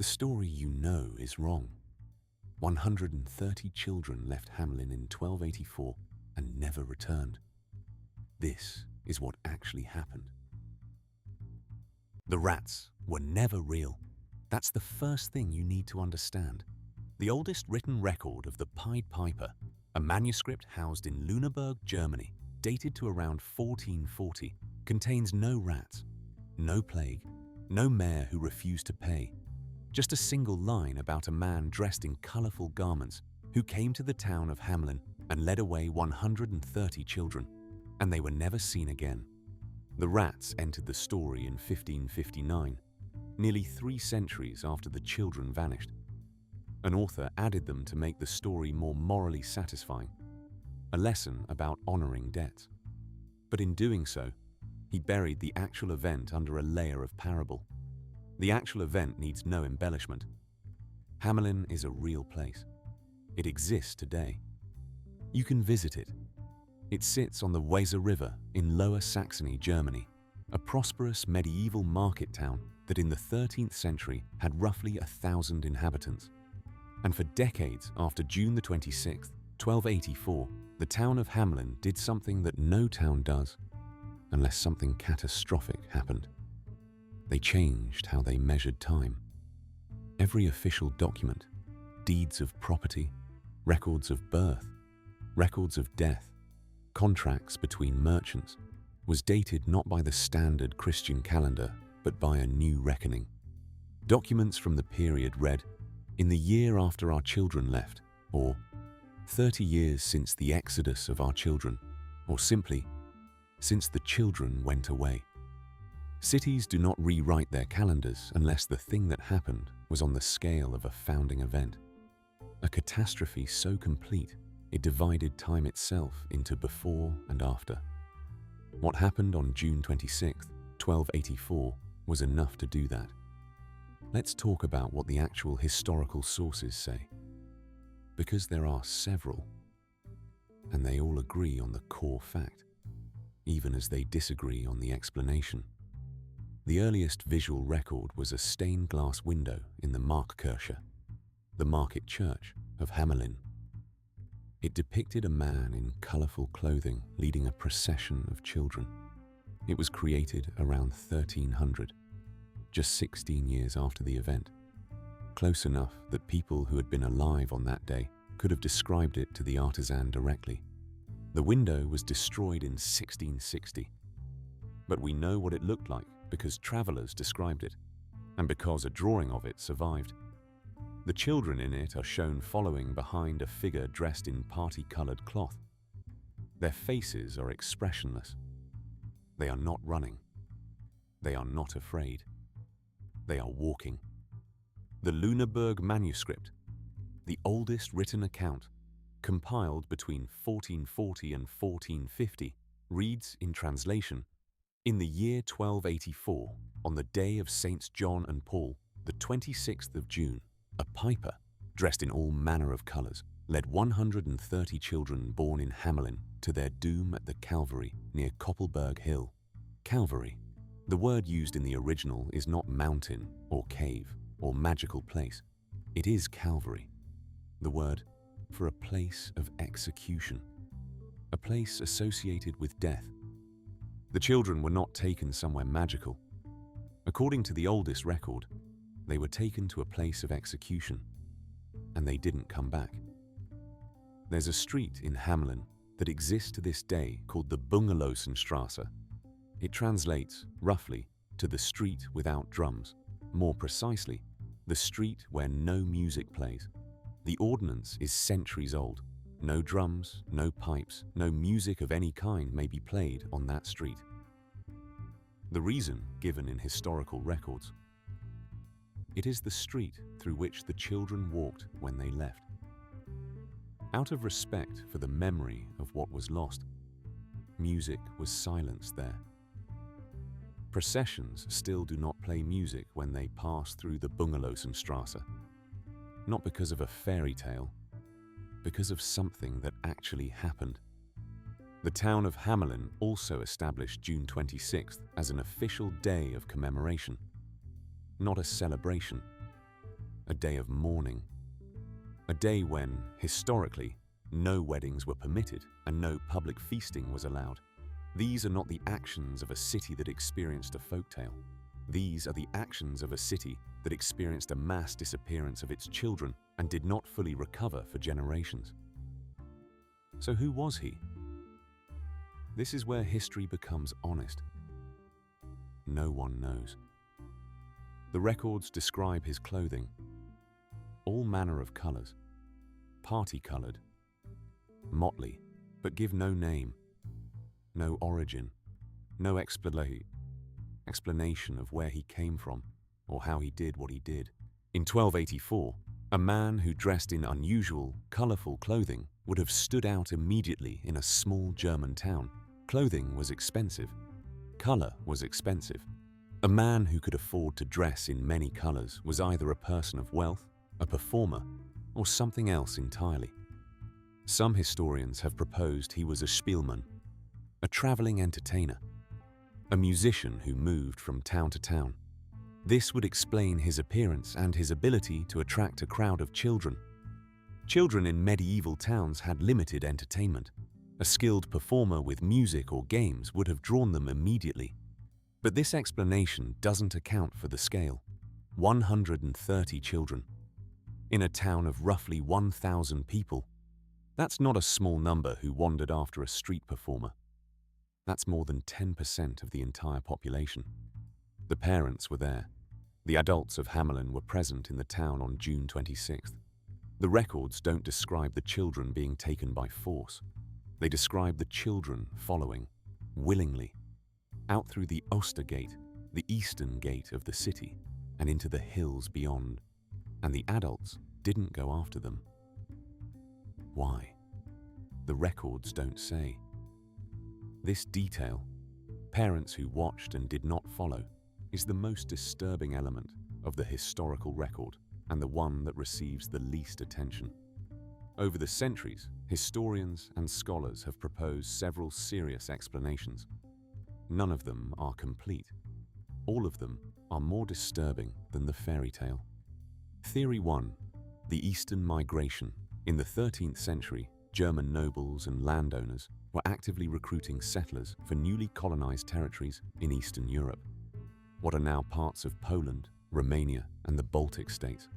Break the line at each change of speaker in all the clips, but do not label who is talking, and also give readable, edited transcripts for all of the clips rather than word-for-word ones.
The story you know is wrong. 130 children left Hamelin in 1284 and never returned. This is what actually happened. The rats were never real. That's the first thing you need to understand. The oldest written record of the Pied Piper, a manuscript housed in Lüneburg, Germany, dated to around 1440, contains no rats, no plague, no mayor who refused to pay. Just a single line about a man dressed in colorful garments who came to the town of Hamelin and led away 130 children, and they were never seen again. The rats entered the story in 1559, nearly 3 centuries after the children vanished. An author added them to make the story more morally satisfying, a lesson about honoring debts. But in doing so, he buried the actual event under a layer of parable. The actual event needs no embellishment. Hamelin is a real place. It exists today. You can visit it. It sits on the Weser River in Lower Saxony, Germany, a prosperous medieval market town that in the 13th century had roughly 1,000 inhabitants. And for decades after June the 26th, 1284, the town of Hamelin did something that no town does, unless something catastrophic happened. They changed how they measured time. Every official document, deeds of property, records of birth, records of death, contracts between merchants, was dated not by the standard Christian calendar, but by a new reckoning. Documents from the period read, "In the year after our children left," or 30 years since the exodus of our children, or simply, "Since the children went away." Cities do not rewrite their calendars unless the thing that happened was on the scale of a founding event. A catastrophe so complete, it divided time itself into before and after. What happened on June 26, 1284, was enough to do that. Let's talk about what the actual historical sources say. Because there are several, and they all agree on the core fact, even as they disagree on the explanation. The earliest visual record was a stained glass window in the Markkirche, the market church of Hamelin. It depicted a man in colorful clothing leading a procession of children. It was created around 1300, just 16 years after the event, close enough that people who had been alive on that day could have described it to the artisan directly. The window was destroyed in 1660, but we know what it looked like because travelers described it, and because a drawing of it survived. The children in it are shown following behind a figure dressed in party-colored cloth. Their faces are expressionless. They are not running. They are not afraid. They are walking. The Lüneburg manuscript, the oldest written account, compiled between 1440 and 1450, reads in translation, "In the year 1284, on the day of Saints John and Paul, the 26th of June, a piper, dressed in all manner of colors, led 130 children born in Hamelin to their doom at the Calvary near Koppelberg Hill." Calvary. The word used in the original is not mountain or cave or magical place. It is Calvary, the word for a place of execution, a place associated with death. The children were not taken somewhere magical. According to the oldest record, they were taken to a place of execution, and they didn't come back. There's a street in Hamelin that exists to this day called the Bungelosenstraße. It translates, roughly, to the street without drums. More precisely, the street where no music plays. The ordinance is centuries old. No drums, no pipes, no music of any kind may be played on that street. The reason given in historical records: it is the street through which the children walked when they left. Out of respect for the memory of what was lost, music was silenced there. Processions still do not play music when they pass through the Bungelosenstraße, not because of a fairy tale, because of something that actually happened. The town of Hamelin also established June 26th as an official day of commemoration, not a celebration, a day of mourning. A day when, historically, no weddings were permitted and no public feasting was allowed. These are not the actions of a city that experienced a folktale. These are the actions of a city that experienced a mass disappearance of its children and did not fully recover for generations. So who was he? This is where history becomes honest. No one knows. The records describe his clothing. All manner of colors. Party-colored. Motley, but give no name. No origin. No explanation of where he came from or how he did what he did. In 1284, a man who dressed in unusual, colorful clothing would have stood out immediately in a small German town. Clothing was expensive. Color was expensive. A man who could afford to dress in many colors was either a person of wealth, a performer, or something else entirely. Some historians have proposed he was a Spielmann, a traveling entertainer, a musician who moved from town to town. This would explain his appearance and his ability to attract a crowd of children. Children in medieval towns had limited entertainment. A skilled performer with music or games would have drawn them immediately. But this explanation doesn't account for the scale. 130 children. In a town of roughly 1,000 people. That's not a small number who wandered after a street performer. That's more than 10% of the entire population. The parents were there. The adults of Hamelin were present in the town on June 26th. The records don't describe the children being taken by force. They describe the children following, willingly, out through the Ostergate, the eastern gate of the city, and into the hills beyond. And the adults didn't go after them. Why? The records don't say. This detail, parents who watched and did not follow, is the most disturbing element of the historical record and the one that receives the least attention. Over the centuries, historians and scholars have proposed several serious explanations. None of them are complete. All of them are more disturbing than the fairy tale. Theory 1. The Eastern Migration. In the 13th century, German nobles and landowners were actively recruiting settlers for newly colonized territories in Eastern Europe, what are now parts of Poland, Romania, and the Baltic states.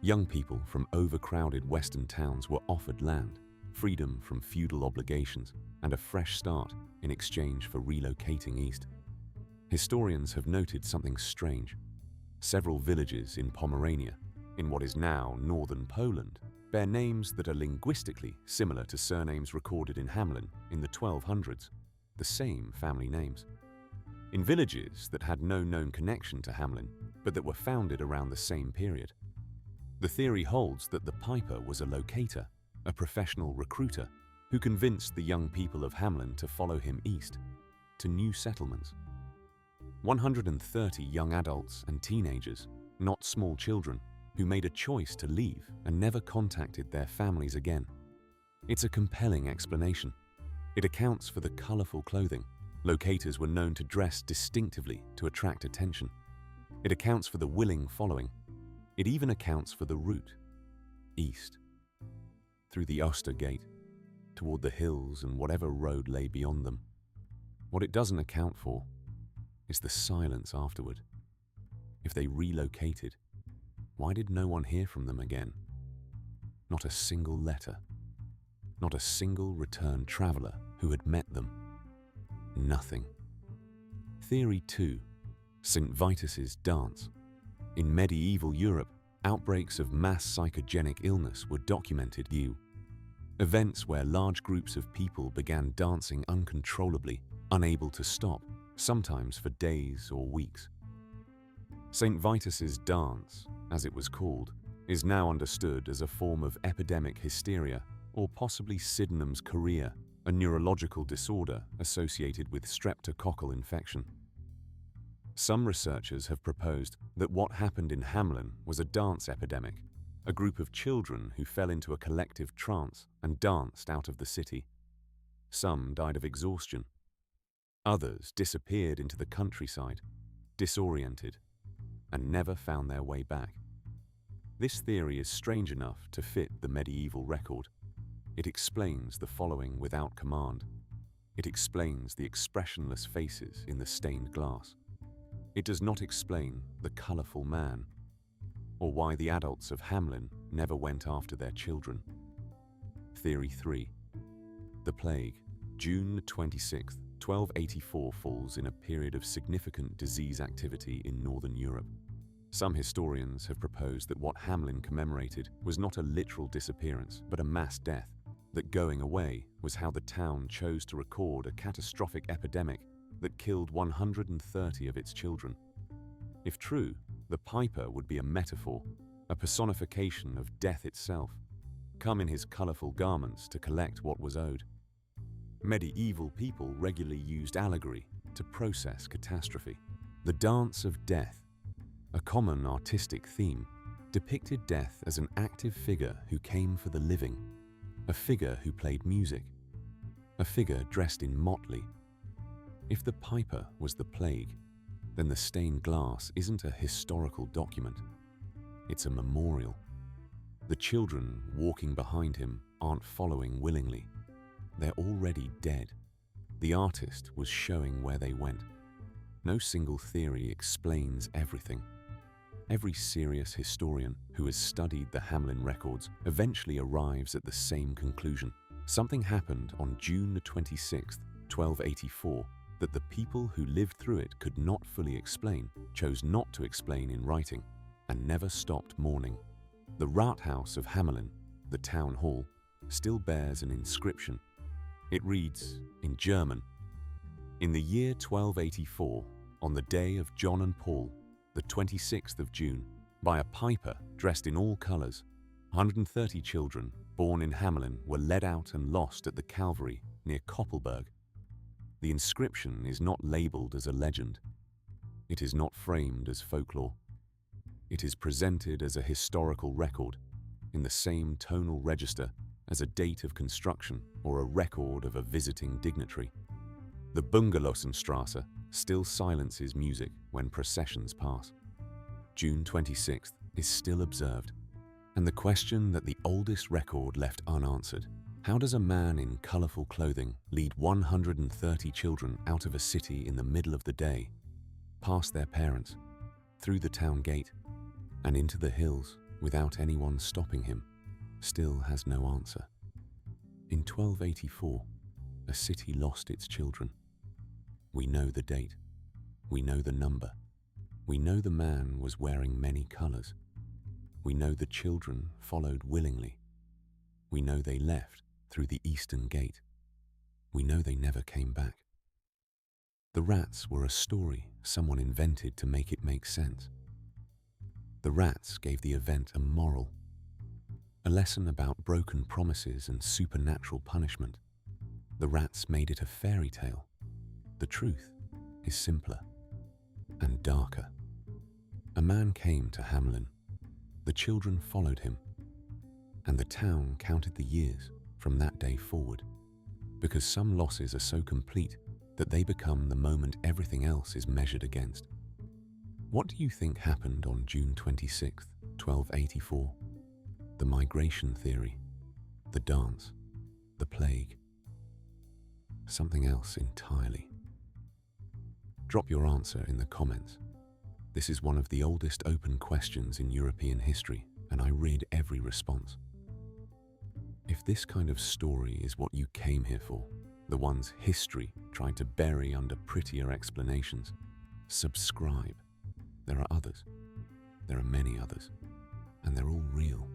Young people from overcrowded Western towns were offered land, freedom from feudal obligations, and a fresh start in exchange for relocating east. Historians have noted something strange. Several villages in Pomerania, in what is now northern Poland, bear names that are linguistically similar to surnames recorded in Hamelin in the 1200s, the same family names. In villages that had no known connection to Hamelin, but that were founded around the same period. The theory holds that the piper was a locator, a professional recruiter, who convinced the young people of Hamelin to follow him east, to new settlements. 130 young adults and teenagers, not small children, who made a choice to leave and never contacted their families again. It's a compelling explanation. It accounts for the colorful clothing. Locators were known to dress distinctively to attract attention. It accounts for the willing following. It even accounts for the route, east, through the Ostergate, toward the hills and whatever road lay beyond them. What it doesn't account for is the silence afterward. If they relocated, why did no one hear from them again? Not a single letter. Not a single returned traveler who had met them. Nothing. Theory 2. St. Vitus's dance. In medieval Europe, outbreaks of mass psychogenic illness were documented. Events where large groups of people began dancing uncontrollably, unable to stop, sometimes for days or weeks. St. Vitus's dance, as it was called, is now understood as a form of epidemic hysteria or possibly Sydenham's chorea, a neurological disorder associated with streptococcal infection. Some researchers have proposed that what happened in Hamelin was a dance epidemic, a group of children who fell into a collective trance and danced out of the city. Some died of exhaustion. Others disappeared into the countryside, disoriented, and never found their way back. This theory is strange enough to fit the medieval record. It explains the following without command. It explains the expressionless faces in the stained glass. It does not explain the colorful man, or why the adults of Hamelin never went after their children. Theory 3. The plague, June 26, 1284, falls in a period of significant disease activity in northern Europe. Some historians have proposed that what Hamelin commemorated was not a literal disappearance, but a mass death, that going away was how the town chose to record a catastrophic epidemic that killed 130 of its children. If true, the piper would be a metaphor, a personification of death itself, come in his colorful garments to collect what was owed. Medieval people regularly used allegory to process catastrophe. The dance of death, a common artistic theme, depicted death as an active figure who came for the living, a figure who played music, a figure dressed in motley. If the piper was the plague, then the stained glass isn't a historical document. It's a memorial. The children walking behind him aren't following willingly. They're already dead. The artist was showing where they went. No single theory explains everything. Every serious historian who has studied the Hamelin records eventually arrives at the same conclusion. Something happened on June 26, 1284, that the people who lived through it could not fully explain, chose not to explain in writing, and never stopped mourning. The Rathaus of Hamelin, the town hall, still bears an inscription. It reads, in German, "In the year 1284, on the day of John and Paul, the 26th of June, by a piper dressed in all colors, 130 children born in Hamelin were led out and lost at the Calvary near Koppelberg." The inscription is not labeled as a legend. It is not framed as folklore. It is presented as a historical record, in the same tonal register as a date of construction or a record of a visiting dignitary. The Bungerlossenstrasse still silences music when processions pass. June 26th is still observed, and the question that the oldest record left unanswered: how does a man in colorful clothing lead 130 children out of a city in the middle of the day, past their parents, through the town gate, and into the hills without anyone stopping him, still has no answer. In 1284, a city lost its children. We know the date. We know the number. We know the man was wearing many colors. We know the children followed willingly. We know they left through the eastern gate. We know they never came back. The rats were a story someone invented to make it make sense. The rats gave the event a moral, a lesson about broken promises and supernatural punishment. The rats made it a fairy tale. The truth is simpler and darker. A man came to Hamelin. The children followed him, and the town counted the years from that day forward, because some losses are so complete that they become the moment everything else is measured against. What do you think happened on June 26, 1284? The migration theory, the dance, the plague. Something else entirely. Drop your answer in the comments. This is one of the oldest open questions in European history, and I read every response. If this kind of story is what you came here for, the ones history tried to bury under prettier explanations, subscribe. There are others. There are many others, and they're all real.